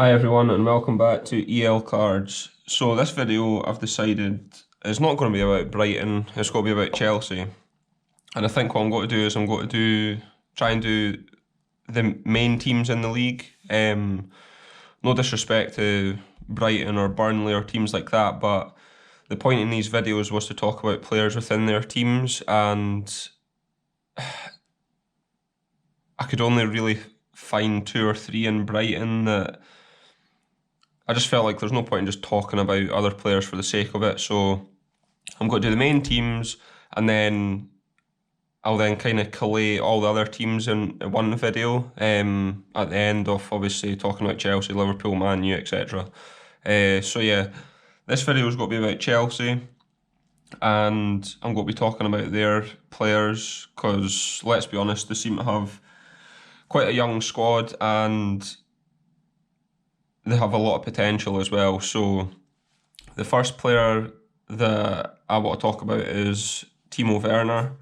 Hi everyone and welcome back to EL Cards. So this video I've decided is not going to be about Brighton, it's going to be about Chelsea. And I think what I'm going to do is I'm going to try and do the main teams in the league. No disrespect to Brighton or Burnley or teams like that, but the point in these videos was to talk about players within their teams, and I could only really find two or three in Brighton that I just felt like there's no point in just talking about other players for the sake of it. So I'm going to do the main teams, and then I'll then kind of collate all the other teams in one video at the end of obviously talking about Chelsea, Liverpool, Man U, etc. So yeah, this video is going to be about Chelsea, and I'm going to be talking about their players because let's be honest, they seem to have quite a young squad and they have a lot of potential as well. So the first player that I want to talk about is Timo Werner.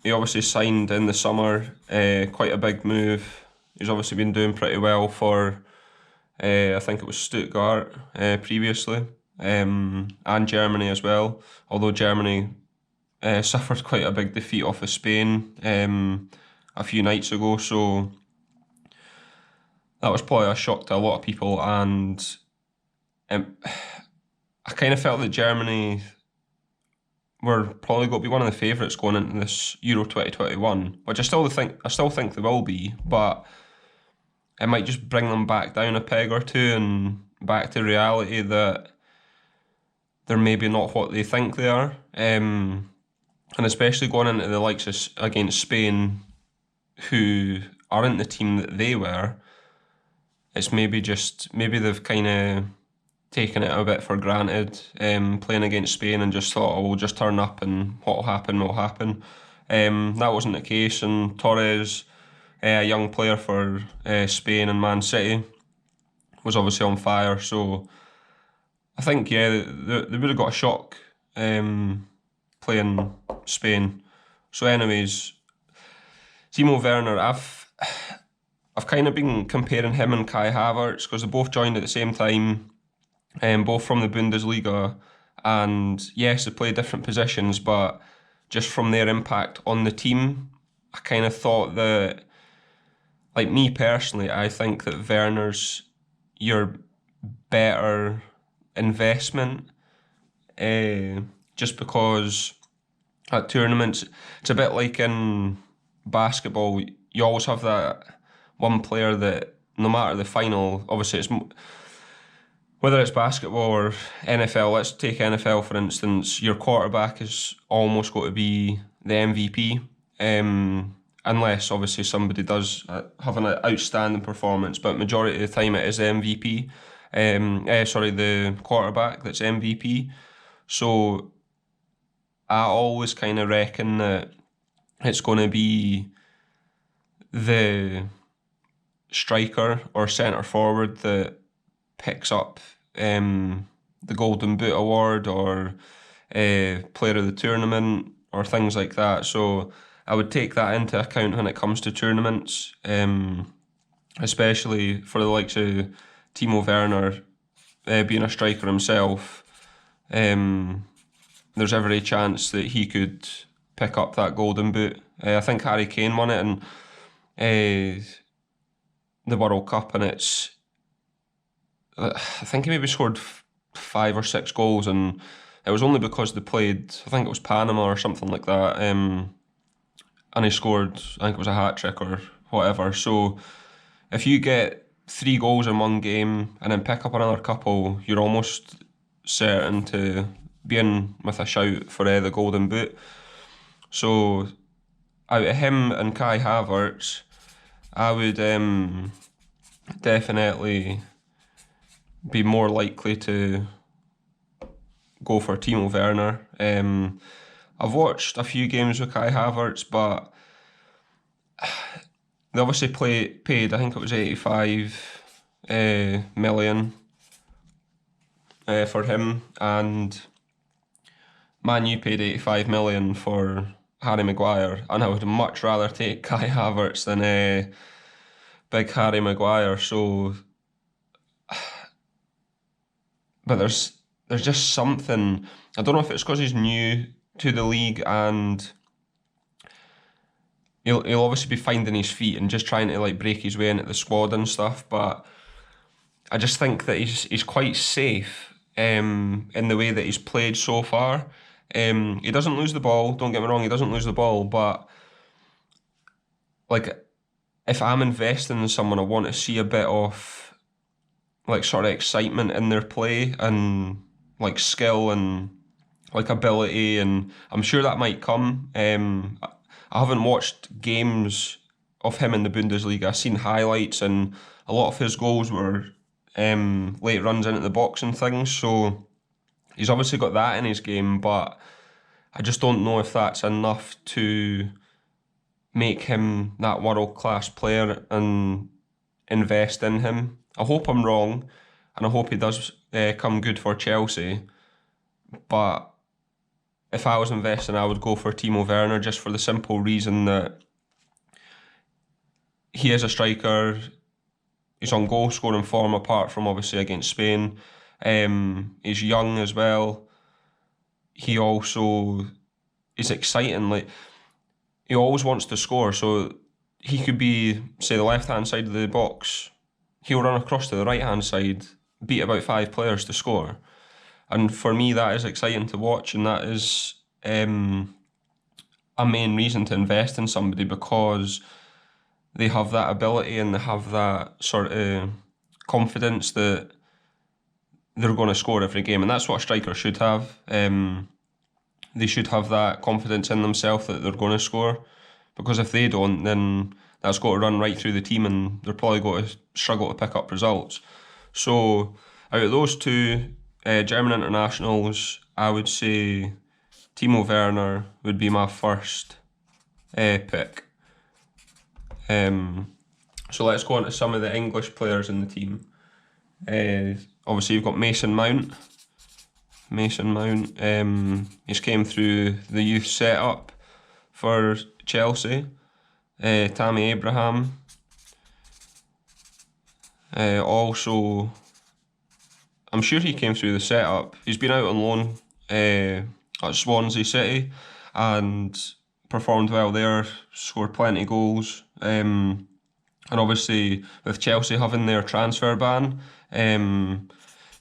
He obviously signed in the summer, quite a big move. He's obviously been doing pretty well for, I think it was Stuttgart previously, and Germany as well. Although Germany suffered quite a big defeat off of Spain a few nights ago, so that was probably a shock to a lot of people, and I kind of felt that Germany were probably going to be one of the favourites going into this Euro 2021, which I still think they will be, but it might just bring them back down a peg or two and back to reality that they're maybe not what they think they are. And especially going into the likes of against Spain, who aren't the team that they were. It's maybe they've kind of taken it a bit for granted, playing against Spain, and just thought, oh, we'll just turn up and what'll happen will happen. That wasn't the case, and Torres, a young player for Spain and Man City, was obviously on fire. So I think, yeah, they would have got a shock playing Spain. So anyways, Timo Werner, I've kind of been comparing him and Kai Havertz because they both joined at the same time, both from the Bundesliga, and yes, they play different positions, but just from their impact on the team, I kind of thought that, like me personally, I think that Werner's your better investment, just because at tournaments, it's a bit like in basketball, you always have that one player that no matter the final, obviously whether it's basketball or NFL, let's take NFL for instance, your quarterback is almost got to be the MVP, unless obviously somebody does have an outstanding performance, but majority of the time it is the MVP, the quarterback that's MVP. So I always kind of reckon that it's going to be the striker or centre forward that picks up the Golden Boot award or player of the tournament or things like that. So I would take that into account when it comes to tournaments, especially for the likes of Timo Werner being a striker himself. There's every chance that he could pick up that Golden Boot. I think Harry Kane won it in the World Cup, and I think he maybe scored 5 or 6 goals, and it was only because they played, I think it was Panama or something like that, and he scored, I think it was a hat-trick or whatever. So if you get 3 goals in one game and then pick up another couple, you're almost certain to be in with a shout for the Golden Boot. So out of him and Kai Havertz, I would definitely be more likely to go for Timo Werner. I've watched a few games with Kai Havertz, but they obviously paid, I think it was 85 million for him, and Man U paid 85 million for Harry Maguire, and I would much rather take Kai Havertz than big Harry Maguire. So, but there's just something. I don't know if it's because he's new to the league and he'll obviously be finding his feet and just trying to like break his way into the squad and stuff. But I just think that he's quite safe in the way that he's played so far. He doesn't lose the ball. Don't get me wrong, he doesn't lose the ball. But like, if I'm investing in someone, I want to see a bit of like sort of excitement in their play and like skill and like ability, and I'm sure that might come. I haven't watched games of him in the Bundesliga. I've seen highlights, and a lot of his goals were late runs into the box and things. So he's obviously got that in his game, but I just don't know if that's enough to make him that world class player and invest in him. I hope I'm wrong, and I hope he does come good for Chelsea. But if I was investing, I would go for Timo Werner just for the simple reason that he is a striker. He's on goal scoring form apart from obviously against Spain. He's young as well. He also is exciting. Like, he always wants to score, so he could be, say, the left hand side of the box. He'll run across to the right hand side, beat about 5 players to score. And for me, that is exciting to watch, and that is a main reason to invest in somebody, because they have that ability and they have that sort of confidence that they're going to score every game. And that's what a striker should have. They should have that confidence in themselves that they're going to score, because if they don't, then that's got to run right through the team and they're probably going to struggle to pick up results. So out of those two German internationals, I would say Timo Werner would be my first pick. So let's go on to some of the English players in the team. Obviously, you've got Mason Mount. He's came through the youth setup for Chelsea. Tammy Abraham. Also, I'm sure he came through the setup. He's been out on loan at Swansea City and performed well there, scored plenty of goals. And obviously, with Chelsea having their transfer ban,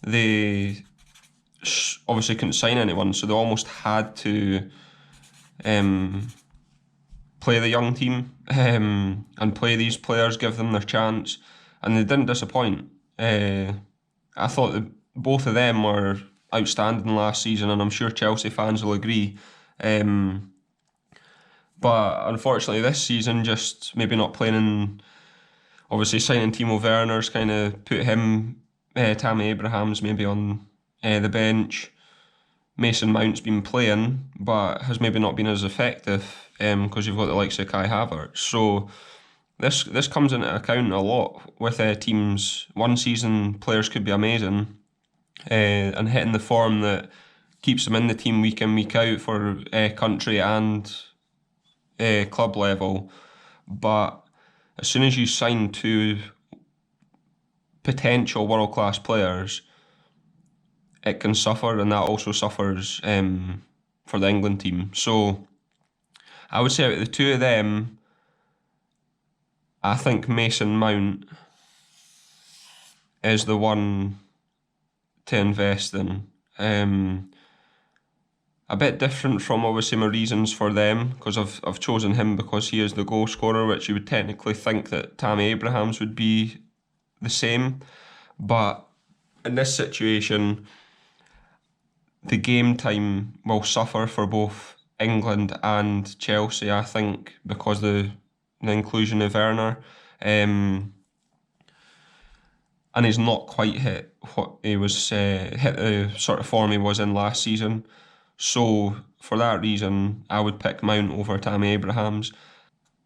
they obviously couldn't sign anyone, so they almost had to play the young team and play these players, give them their chance, and they didn't disappoint. I thought that both of them were outstanding last season, and I'm sure Chelsea fans will agree. But unfortunately, this season, just maybe not playing in. Obviously, signing Timo Werner's kind of put him, Tammy Abraham's maybe on the bench. Mason Mount's been playing, but has maybe not been as effective because you've got the likes of Kai Havertz. So this comes into account a lot with teams. One season, players could be amazing and hitting the form that keeps them in the team week in, week out for country and club level. But as soon as you sign two potential world-class players, it can suffer, and that also suffers for the England team. So I would say out of the two of them, I think Mason Mount is the one to invest in. A bit different from obviously my reasons for them, because I've chosen him because he is the goal scorer, which you would technically think that Tammy Abrahams would be the same. But in this situation, the game time will suffer for both England and Chelsea, I think, because the inclusion of Werner. And he's not quite hit what he was hit the sort of form he was in last season. So for that reason, I would pick Mount over Tammy Abrahams.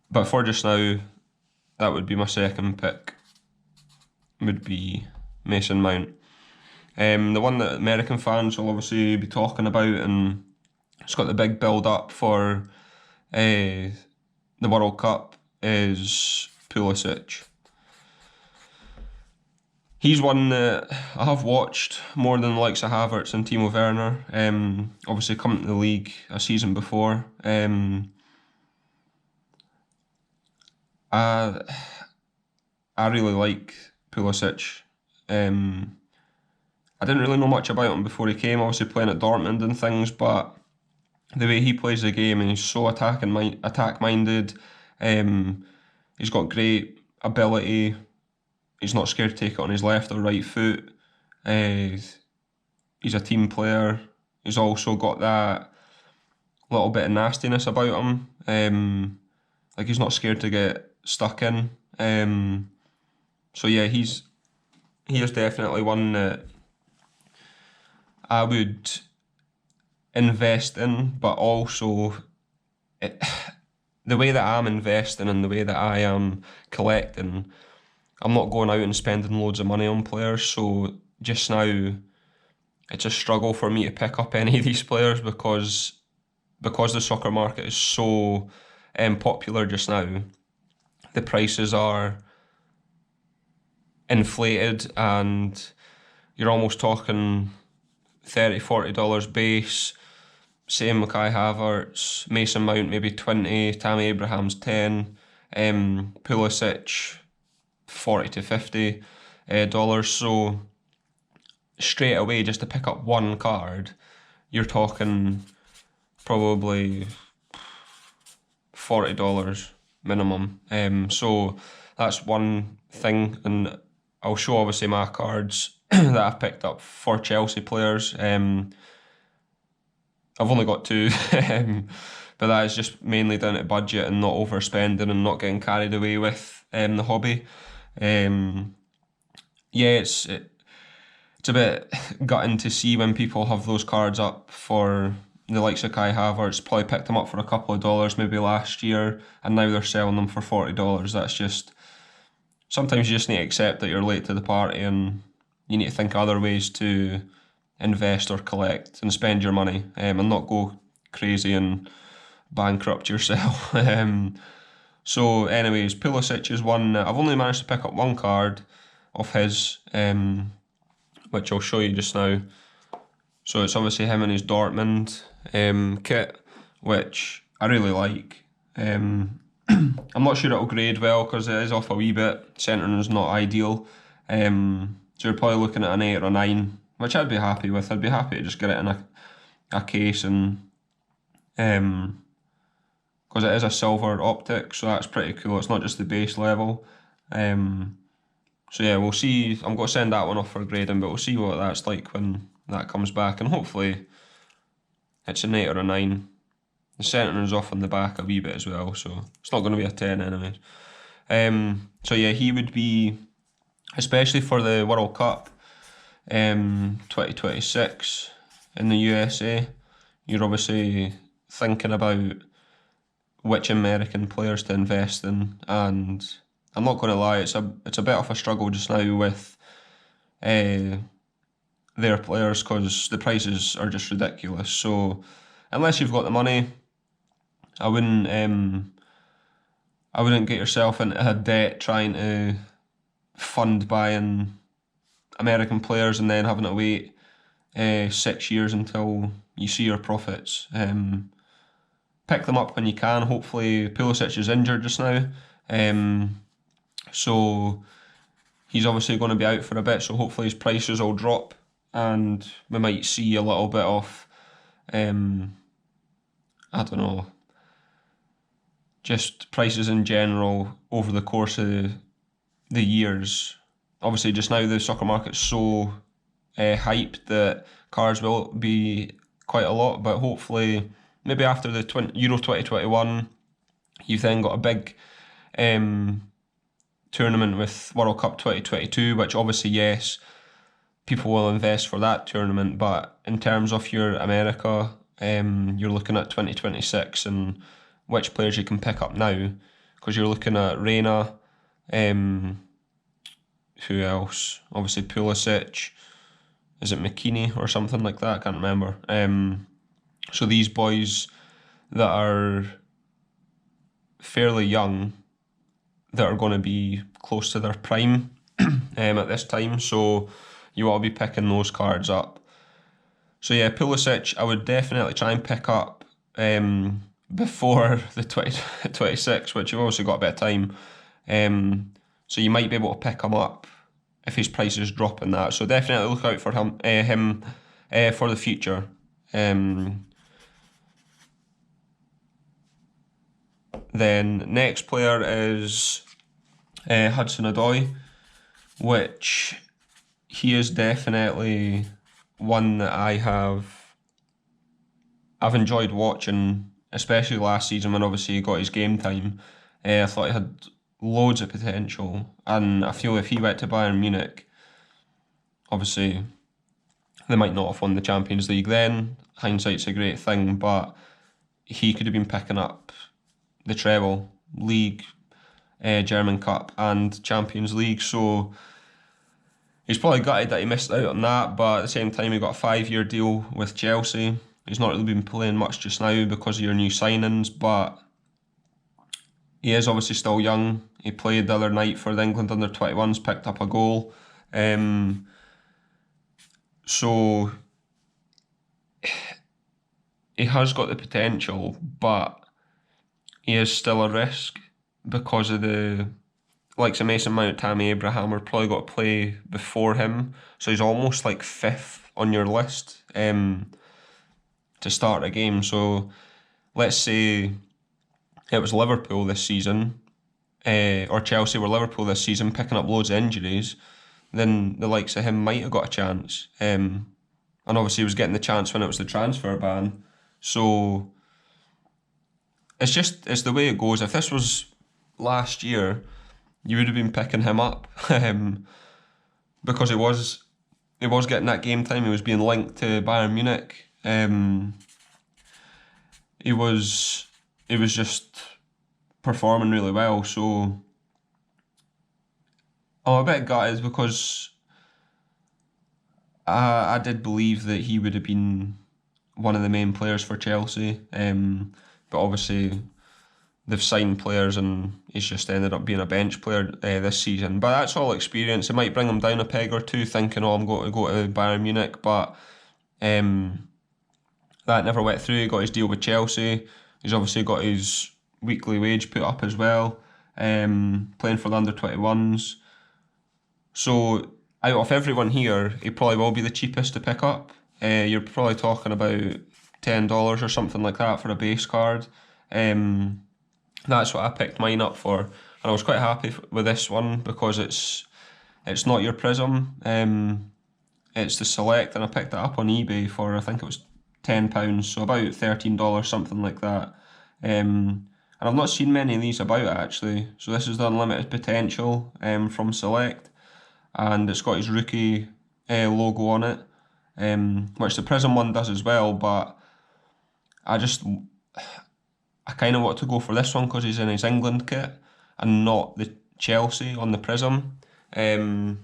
But for just now, that would be my second pick. Would be Mason Mount. The one that American fans will obviously be talking about, and it's got the big build up for the World Cup, is Pulisic. He's one that I have watched more than the likes of Havertz and Timo Werner. Obviously, coming to the league a season before. I I really like Pulisic. I didn't really know much about him before he came. Obviously, playing at Dortmund and things, but the way he plays the game, and he's so attack minded. Um, he's got great ability. He's not scared to take it on his left or right foot. Uh, he's a team player. He's also got that little bit of nastiness about him. Like he's not scared to get stuck in. So yeah, he is definitely one that I would invest in, but also it, the way that I'm investing and the way that I am collecting, I'm not going out and spending loads of money on players. So just now, it's a struggle for me to pick up any of these players because the soccer market is so popular just now. The prices are inflated, and you're almost talking $30-40 base. Same with Kai Havertz, Mason Mount maybe 20, Tammy Abraham's 10, Pulisic 40 to $50. So straight away, just to pick up one card, you're talking probably $40 minimum. So that's one thing, and I'll show obviously my cards that I've picked up for Chelsea players. I've only got two, but that is just mainly down to budget and not overspending and not getting carried away with the hobby. Yeah, it's a bit gutting to see when people have those cards up for the likes of Kai Havertz. Probably picked them up for a couple of dollars maybe last year, and now they're selling them for $40. That's just sometimes you just need to accept that you're late to the party, and you need to think of other ways to invest or collect and spend your money, and not go crazy and bankrupt yourself. So, anyways, Pulisic is one. I've only managed to pick up one card of his, which I'll show you just now. So it's obviously him in his Dortmund kit, which I really like. I'm not sure it'll grade well because it is off a wee bit. Centering is not ideal. So you're probably looking at an 8 or a 9, which I'd be happy with. I'd be happy to just get it in a case, and because it is a silver optic, so that's pretty cool. It's not just the base level. So yeah, we'll see. I'm going to send that one off for grading, but we'll see what that's like when that comes back, and hopefully it's an 8 or a 9. The centering's off on the back a wee bit as well, so it's not going to be a 10 anyways. So yeah, he would be, especially for the World Cup 2026 in the USA, you're obviously thinking about which American players to invest in, and I'm not going to lie, it's a bit of a struggle just now with their players because the prices are just ridiculous. So unless you've got the money, I wouldn't get yourself into a debt trying to fund buying American players and then having to wait 6 years until you see your profits. Pick them up when you can. Hopefully Pulisic is injured just now, so he's obviously going to be out for a bit, so hopefully his prices will drop and we might see a little bit of I don't know, just prices in general over the course of the years. Obviously just now the soccer market's so hyped that cars will be quite a lot, but hopefully maybe after the Euro 2021 you've then got a big tournament with World Cup 2022, which obviously yes, people will invest for that tournament, but in terms of your America, you're looking at 2026 and which players you can pick up now, because you're looking at Reina, who else? Obviously Pulisic, is it McKinney or something like that? I can't remember. So these boys that are fairly young, that are going to be close to their prime, at this time, so you ought to be picking those cards up. So yeah, Pulisic, I would definitely try and pick up before the 2026, which you've obviously got a bit of time. So you might be able to pick him up if his price is dropping that. So definitely look out for him for the future. Then next player is Hudson-Odoi, which he is definitely one that I've enjoyed watching, especially last season when obviously he got his game time. I thought he had loads of potential, and I feel if he went to Bayern Munich, obviously they might not have won the Champions League then. Hindsight's a great thing, but he could have been picking up the treble, league, German Cup and Champions League, so he's probably gutted that he missed out on that, but at the same time he got a 5-year deal with Chelsea. He's not really been playing much just now because of your new signings, but he is obviously still young. He played the other night for the England under-21s, picked up a goal. So he has got the potential, but he is still a risk because of the likes of Mason Mount, Tammy Abraham are probably got to play before him. So he's almost like 5th on your list to start a game. So let's say it was Liverpool this season, or Chelsea were Liverpool this season picking up loads of injuries, then the likes of him might have got a chance. And obviously he was getting the chance when it was the transfer ban. So it's the way it goes. If this was last year, you would have been picking him up because he was getting that game time. He was being linked to Bayern Munich. He was just performing really well. So I'm a bit gutted because I did believe that he would have been one of the main players for Chelsea. But obviously they've signed players and he's just ended up being a bench player this season. But that's all experience. It might bring him down a peg or two thinking, oh, I'm going to go to Bayern Munich. But that never went through. He got his deal with Chelsea. He's obviously got his weekly wage put up as well, playing for the under-21s. So out of everyone here, he probably will be the cheapest to pick up. You're probably talking about $10 or something like that for a base card. That's what I picked mine up for, and I was quite happy with this one because it's not your Prism, it's the Select, and I picked it up on eBay for I think it was £10, so about $13, something like that. And I've not seen many of these about actually. So this is the Unlimited Potential from Select, and it's got his rookie logo on it, which the Prism one does as well, but I kind of want to go for this one because he's in his England kit and not the Chelsea on the Prism. So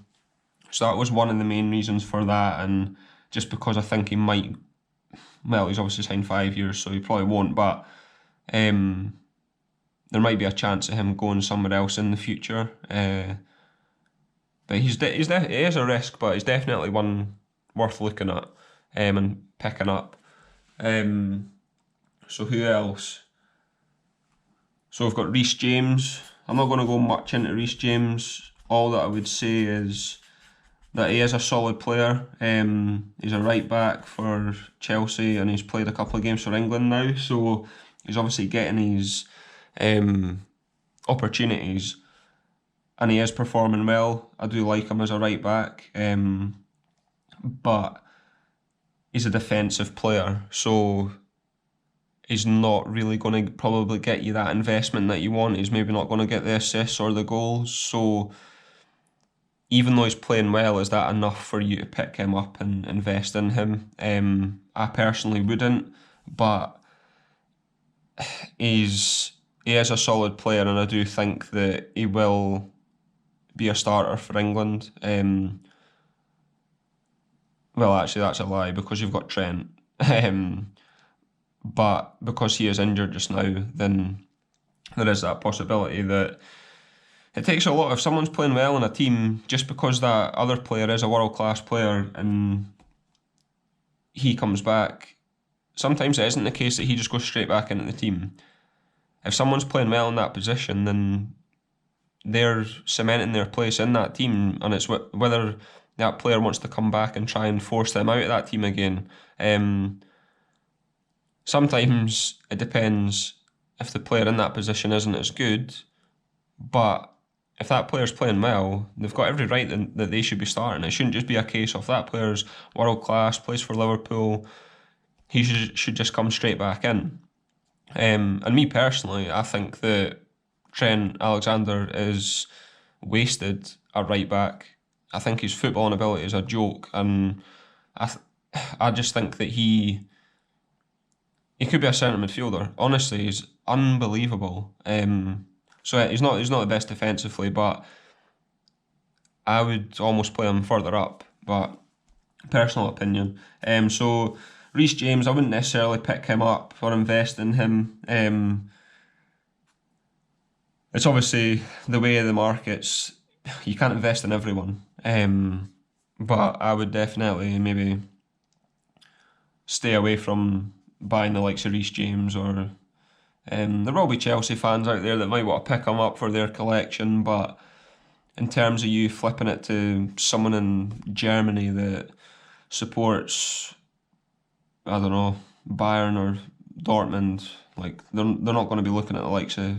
that was one of the main reasons for that, and just because I think he might, well, he's obviously signed 5 years, so he probably won't, but there might be a chance of him going somewhere else in the future. But he is a risk, but he's definitely one worth looking at and picking up. So who else? So we've got Reece James. I'm not going to go much into Reece James. All that I would say is that he is a solid player. He's a right back for Chelsea and he's played a couple of games for England now. So he's obviously getting his opportunities and he is performing well. I do like him as a right back. But he's a defensive player. So he's not really going to probably get you that investment that you want. He's maybe not going to get the assists or the goals. So even though he's playing well, is that enough for you to pick him up and invest in him? I personally wouldn't, but he is a solid player and I do think that he will be a starter for England. Well, actually, that's a lie because you've got Trent. But because he is injured just now, then there is that possibility that it takes a lot. If someone's playing well in a team, just because that other player is a world class player and he comes back, sometimes it isn't the case that he just goes straight back into the team. If someone's playing well in that position, then they're cementing their place in that team, and it's whether that player wants to come back and try and force them out of that team again. Sometimes it depends if the player in that position isn't as good, but if that player's playing well, they've got every right that they should be starting. It shouldn't just be a case of that player's world class, plays for Liverpool, he should just come straight back in. And me personally, I think that Trent Alexander is wasted at right back. I think his footballing ability is a joke, and I just think that he could be a centre midfielder. Honestly, he's unbelievable. So he's not the best defensively, but I would almost play him further up. But personal opinion. So Reece James, I wouldn't necessarily pick him up or invest in him. It's obviously the way of the markets. You can't invest in everyone. But I would definitely maybe stay away from buying the likes of Reece James, or there will be Chelsea fans out there that might want to pick him up for their collection, but in terms of you flipping it to someone in Germany that supports, I don't know, Bayern or Dortmund, like they're not going to be looking at the likes of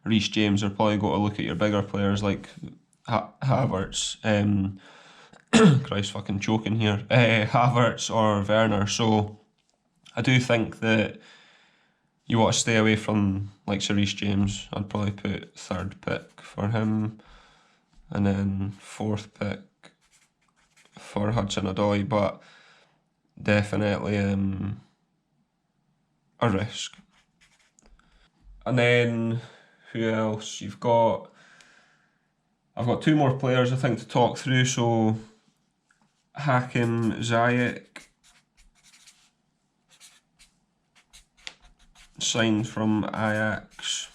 Reece James. They're probably going to look at your bigger players like Havertz. Christ, fucking choking here. Havertz or Werner. So I do think that you want to stay away from like Sir Reece James. I'd probably put third pick for him, and then fourth pick for Hudson-Odoi, but definitely a risk. And then who else? I've got two more players I think to talk through. So Hakim Ziyech signed from Ajax.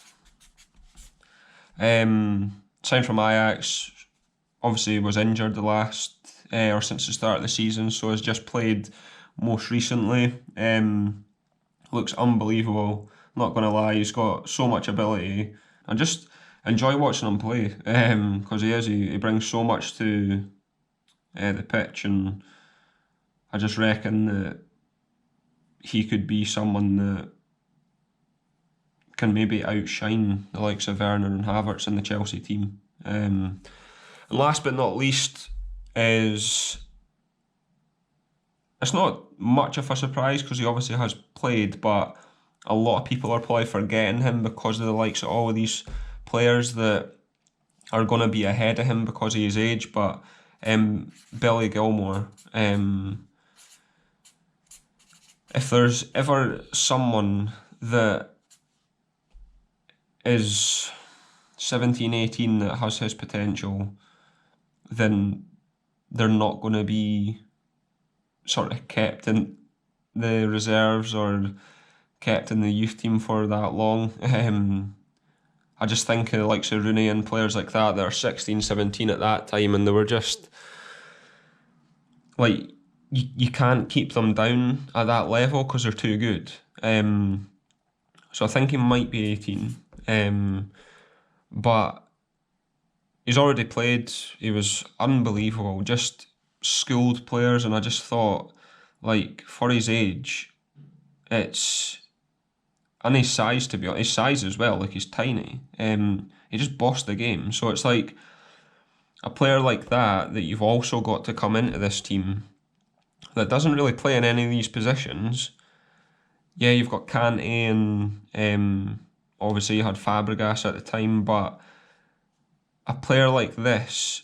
Obviously was injured the last or since the start of the season, so has just played most recently. Looks unbelievable. Not gonna lie, he's got so much ability. I just enjoy watching him play because he brings so much to the pitch, and I just reckon that he could be someone that can maybe outshine the likes of Werner and Havertz in the Chelsea team. And last but not least is, it's not much of a surprise because he obviously has played, but a lot of people are probably forgetting him because of the likes of all of these players that are going to be ahead of him because of his age. But Billy Gilmore, if there's ever someone that is 17, 18 that has his potential, then they're not going to be sort of kept in the reserves or kept in the youth team for that long. I just think of the likes of Rooney and players like that are 16, 17 at that time, and they were just like, you can't keep them down at that level because they're too good. So I think he might be 18. But he's already played. He was unbelievable, just schooled players, and I just thought, like, for his age, it's, and his size, to be honest, his size as well, like he's tiny. He just bossed the game. So it's like a player like that you've also got to come into this team that doesn't really play in any of these positions. Yeah, you've got Kante and obviously you had Fabregas at the time, but a player like this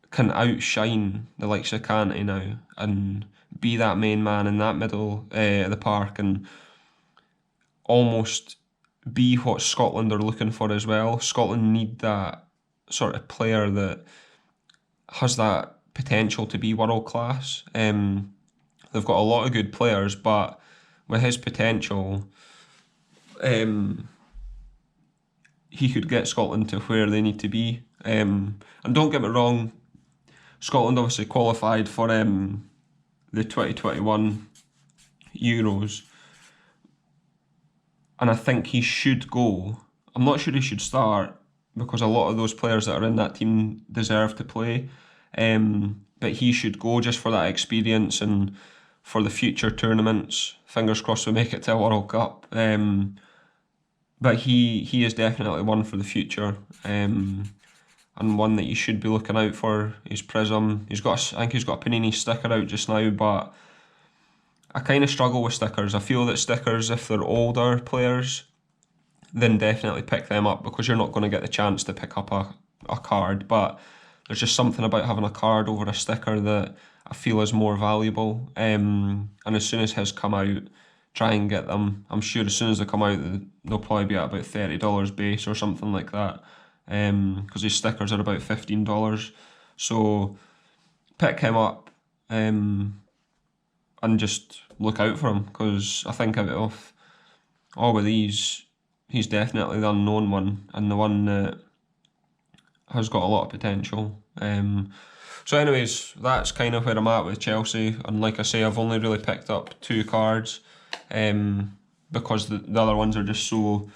can outshine the likes of Kante now and be that main man in that middle of the park and almost be what Scotland are looking for as well. Scotland need that sort of player that has that potential to be world class. They've got a lot of good players, but with his potential, he could get Scotland to where they need to be. And don't get me wrong, Scotland obviously qualified for the 2021 Euros, and I think he should go. I'm not sure he should start because a lot of those players that are in that team deserve to play. But he should go just for that experience and for the future tournaments. Fingers crossed we make it to a World Cup. But he is definitely one for the future. And one that you should be looking out for is Prism. I think he's got a Panini sticker out just now, but I kind of struggle with stickers. I feel that stickers, if they're older players, then definitely pick them up because you're not going to get the chance to pick up a card. But there's just something about having a card over a sticker that I feel is more valuable. And as soon as his come out, try and get them. I'm sure as soon as they come out, they'll probably be at about $30 base or something like that. Because his stickers are about $15. So pick him up. And just look out for him because I think out of all of these, he's definitely the unknown one and the one that has got a lot of potential. So anyways, that's kind of where I'm at with Chelsea, and like I say, I've only really picked up 2 cards because the other ones are just so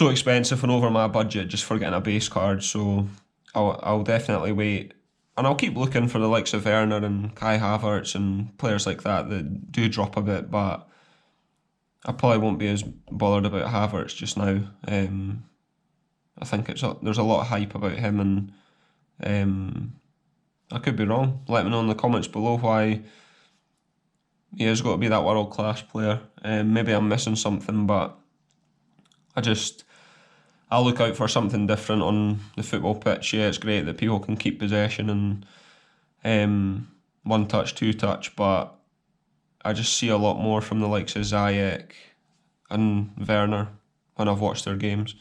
expensive and over my budget just for getting a base card. So I'll definitely wait. And I'll keep looking for the likes of Werner and Kai Havertz and players like that do drop a bit, but I probably won't be as bothered about Havertz just now. I think there's a lot of hype about him, and I could be wrong. Let me know in the comments below why he has got to be that world-class player. Maybe I'm missing something, but I'll look out for something different on the football pitch. Yeah, it's great that people can keep possession and one touch, two touch, but I just see a lot more from the likes of Ziyech and Werner when I've watched their games.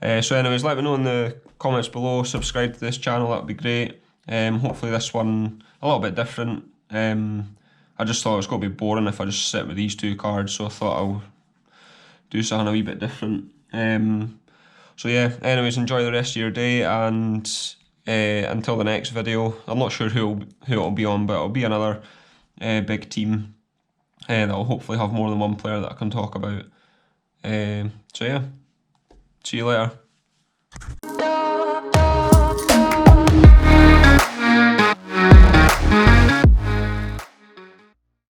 So anyways, let me know in the comments below. Subscribe to this channel, that would be great. Hopefully this one a little bit different. I just thought it was going to be boring if I just sit with these 2 cards, so I thought I'll do something a wee bit different. So yeah, anyways, enjoy the rest of your day, and until the next video. I'm not sure who it'll be on, but it'll be another big team that'll hopefully have more than one player that I can talk about. So yeah, see you later.